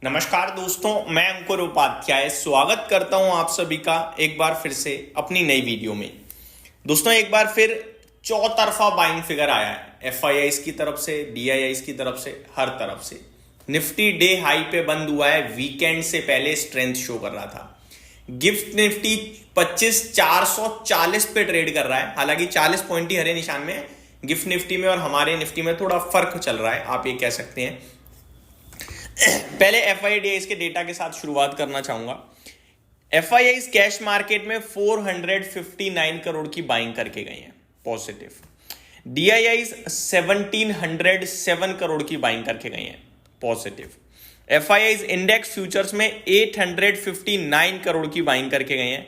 नमस्कार दोस्तों, मैं अंकुर उपाध्याय स्वागत करता हूं आप सभी का एक बार फिर से अपनी नई वीडियो में। दोस्तों एक बार फिर चौतरफा बाइंग फिगर आया है एफआईआईज की तरफ से, डीआईआईज की तरफ से, हर तरफ से। निफ्टी डे हाई पे बंद हुआ है, वीकेंड से पहले स्ट्रेंथ शो कर रहा था। गिफ्ट निफ्टी 25,440 पे ट्रेड कर रहा है, हालांकि 40 पॉइंट ही हरे निशान में है। गिफ्ट निफ्टी में और हमारे निफ्टी में थोड़ा फर्क चल रहा है, आप ये कह सकते हैं। पहले एफआईआईज के डेटा के साथ शुरुआत करना चाहूंगा। एफआईआईज कैश मार्केट में 459 करोड़ की बाइंग करके गए हैं पॉजिटिव। डीआईआईज 1707 करोड़ की बाइंग करके गए हैं पॉजिटिव। एफआईआईज इंडेक्स फ्यूचर्स में 859 करोड़ की बाइंग करके गए हैं,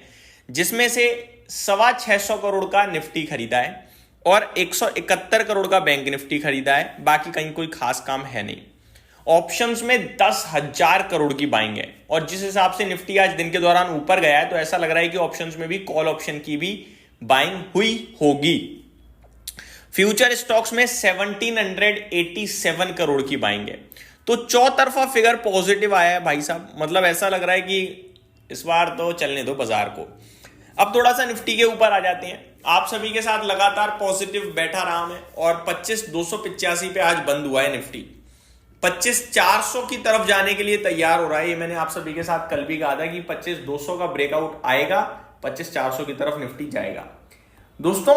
जिसमें से 625 करोड़ का निफ्टी खरीदा है और 171 करोड़ का बैंक निफ्टी खरीदा है। बाकी कहीं कोई खास काम है नहीं। ऑप्शंस में 10,000 करोड़ की बाइंग है और जिस हिसाब से निफ्टी आज दिन के दौरान ऊपर गया है तो ऐसा लग रहा है कि ऑप्शंस में भी कॉल ऑप्शन की भी बाइंग हुई होगी। फ्यूचर स्टॉक्स में 1787 करोड़ की बाइंग है। तो चौतरफा फिगर पॉजिटिव आया है भाई साहब, मतलब ऐसा लग रहा है कि इस बार तो चलने दो बाजार को। अब थोड़ा सा निफ्टी के ऊपर आ जाते हैं। आप सभी के साथ लगातार पॉजिटिव बैठा रहा मैं और 25,285 पे आज बंद हुआ है निफ्टी। 25,400 की तरफ जाने के लिए तैयार हो रहा है। ये मैंने आप सभी के साथ कल भी कहा था कि 25,200 का ब्रेकआउट आएगा, 25,400 की तरफ निफ्टी जाएगा। दोस्तों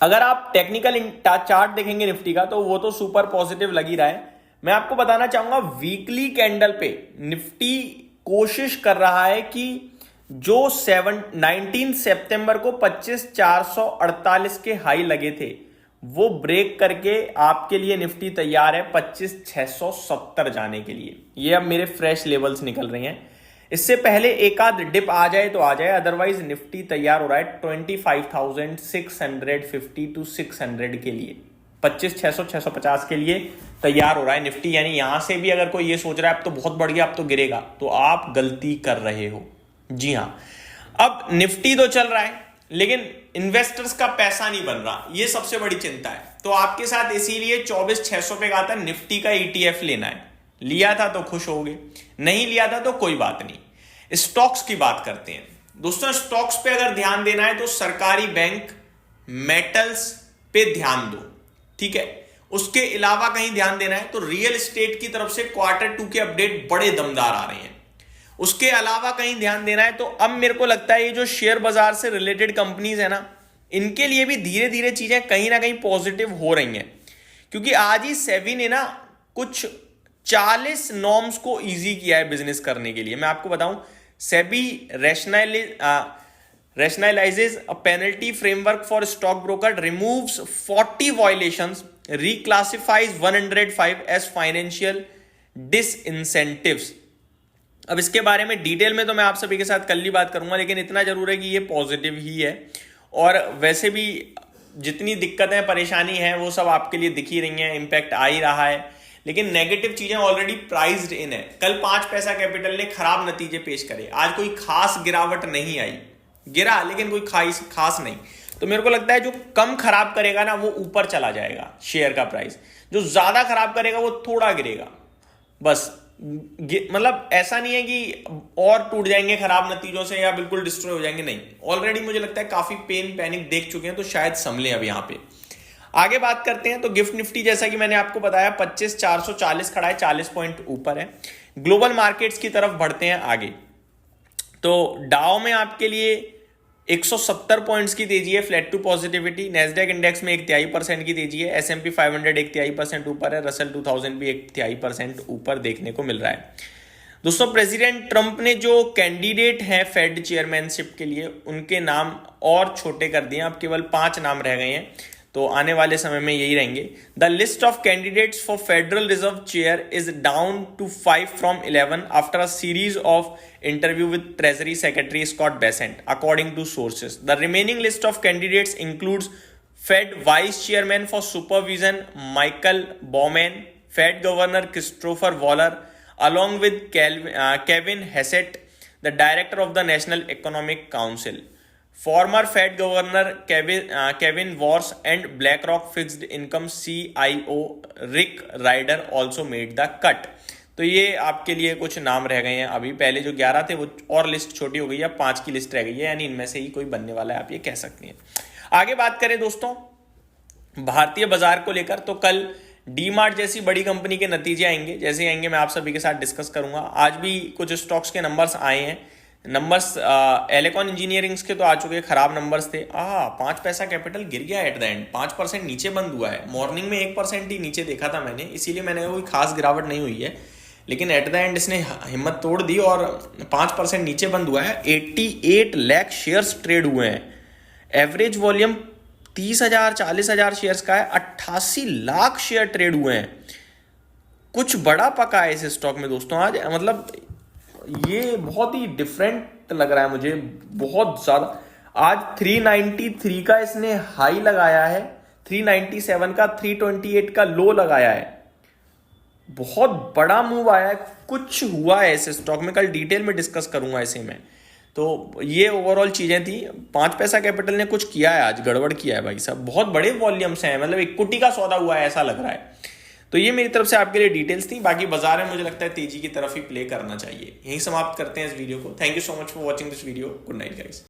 अगर आप टेक्निकल चार्ट देखेंगे निफ्टी का तो वो तो सुपर पॉजिटिव लग ही रहा है। मैं आपको बताना चाहूंगा वीकली कैंडल पे निफ्टी कोशिश कर रहा है कि जो 19 सितंबर को 25,448 के हाई लगे थे वो ब्रेक करके आपके लिए निफ्टी तैयार है 25,670 जाने के लिए। ये अब मेरे फ्रेश लेवल्स निकल रहे हैं। इससे पहले एक आध डिप आ जाए तो आ जाए, अदरवाइज निफ्टी तैयार हो रहा है 25,650 टू 600 के लिए। 25,600 650 के लिए तैयार हो रहा है निफ्टी। यानी यहां से भी अगर कोई ये सोच रहा है अब तो बहुत बढ़ गया, अब तो गिरेगा, तो आप गलती कर रहे हो। जी हां, अब निफ्टी तो चल रहा है लेकिन इन्वेस्टर्स का पैसा नहीं बन रहा, ये सबसे बड़ी चिंता है। तो आपके साथ इसीलिए 24,600 पे कहा था निफ्टी का ईटीएफ लेना है। लिया था तो खुश हो गए, नहीं लिया था तो कोई बात नहीं। स्टॉक्स की बात करते हैं। दोस्तों स्टॉक्स पे अगर ध्यान देना है तो सरकारी बैंक, मेटल्स पे ध्यान दो, ठीक है। उसके अलावा कहीं ध्यान देना है तो रियल एस्टेट की तरफ से Q2 के अपडेट बड़े दमदार आ रहे हैं। उसके अलावा कहीं ध्यान देना है तो अब मेरे को लगता है ये जो शेयर बाजार से रिलेटेड कंपनीज है ना, इनके लिए भी धीरे धीरे चीजें कहीं ना कहीं पॉजिटिव हो रही हैं। क्योंकि आज ही सेबी ने ना कुछ 40 नॉर्म्स को इजी किया है बिजनेस करने के लिए। मैं आपको बताऊं, SEBI rationalizes a penalty framework for stockbroker, removes 40 violations, reclassifies 105 as financial disincentives। अब इसके बारे में डिटेल में तो मैं आप सभी के साथ कल ही बात करूंगा, लेकिन इतना जरूर है कि ये पॉजिटिव ही है। और वैसे भी जितनी दिक्कतें परेशानी है वो सब आपके लिए दिख ही रही हैं, इंपैक्ट आ ही रहा है। लेकिन नेगेटिव चीजें ऑलरेडी प्राइज्ड इन है। कल 5 पैसा कैपिटल ने खराब नतीजे पेश करे, आज कोई खास गिरावट नहीं आई, गिरा लेकिन कोई खास नहीं। तो मेरे को लगता है जो कम खराब करेगा ना वो ऊपर चला जाएगा शेयर का प्राइस, जो ज्यादा खराब करेगा वो थोड़ा गिरेगा बस। मतलब ऐसा नहीं है कि और टूट जाएंगे खराब नतीजों से या बिल्कुल डिस्ट्रॉय हो जाएंगे, नहीं। ऑलरेडी मुझे लगता है काफी पैनिक देख चुके हैं, तो शायद संभले अब यहां पे। आगे बात करते हैं तो गिफ्ट निफ्टी जैसा कि मैंने आपको बताया 25,440 खड़ा है, 40 पॉइंट ऊपर है। ग्लोबल मार्केट्स की तरफ बढ़ते हैं आगे। तो डाउ में आपके लिए 170 पॉइंट्स की तेजी है, flat to positivity. Nasdaq index में 1/3% की तेजी है। S&P 500 1/3% ऊपर है। रसल 2000 भी 1/3% ऊपर देखने को मिल रहा है। दोस्तों प्रेसिडेंट ट्रंप ने जो कैंडिडेट हैं फेड चेयरमैनशिप के लिए, उनके नाम और छोटे कर दिए, अब केवल 5 नाम रह गए हैं, तो आने वाले समय में यही रहेंगे। The list of candidates for Federal Reserve chair is down to 5 from 11 after a series of interview with Treasury Secretary Scott Bessent, according to sources. The remaining list of candidates includes Fed Vice Chairman for Supervision Michael Bowman, Fed Governor Christopher Waller, along with Kevin Hassett, the Director of the National Economic Council. Former Fed Governor Kevin Warsh and BlackRock Fixed Income CIO Rick Ryder also made the cut. तो ये आपके लिए कुछ नाम रह गए हैं अभी। पहले जो 11 थे वो और लिस्ट छोटी हो गई है, 5 की लिस्ट रह गई है, यानी इनमें से ही कोई बनने वाला है, आप ये कह सकते हैं। आगे बात करें दोस्तों भारतीय बाजार को लेकर, तो कल डीमार्ट जैसी बड़ी कंपनी के नतीजे आएंगे। जैसे आएंगे मैं आप सभी के साथ डिस्कस करूंगा। आज भी कुछ स्टॉक्स के नंबर्स आए हैं। नंबर्स एलेकॉन इंजीनियरिंग्स के तो आ चुके, खराब नंबर्स थे। 5 पैसा कैपिटल गिर गया एट द एंड, 5% नीचे बंद हुआ है। मॉर्निंग में 1% ही नीचे देखा था मैंने, इसीलिए मैंने कोई खास गिरावट नहीं हुई है, लेकिन एट द एंड इसने हिम्मत तोड़ दी और 5% नीचे बंद हुआ है। 88 लाख शेयर्स ट्रेड हुए हैं। एवरेज वॉल्यूम 30,000 40,000 शेयर्स का है। 88 लाख शेयर ट्रेड हुए हैं। कुछ बड़ा पका है इस स्टॉक में दोस्तों आज, मतलब ये बहुत ही डिफरेंट लग रहा है मुझे, बहुत ज्यादा। आज 393 का इसने हाई लगाया है, 397 का, 328 का लो लगाया है। बहुत बड़ा मूव आया है, कुछ हुआ है इस स्टॉक में, कल डिटेल में डिस्कस करूंगा इसे मैं। तो ये ओवरऑल चीजें थी। 5 पैसा कैपिटल ने कुछ किया है आज, गड़बड़ किया है भाई साहब, बहुत बड़े वॉल्यूम्स हैं, मतलब इक्विटी का सौदा हुआ है ऐसा लग रहा है। तो ये मेरी तरफ से आपके लिए डिटेल्स थी। बाकी बाजार में मुझे लगता है तेजी की तरफ ही प्ले करना चाहिए। यहीं समाप्त करते हैं इस वीडियो को। Thank you so much for watching this video. Good night guys.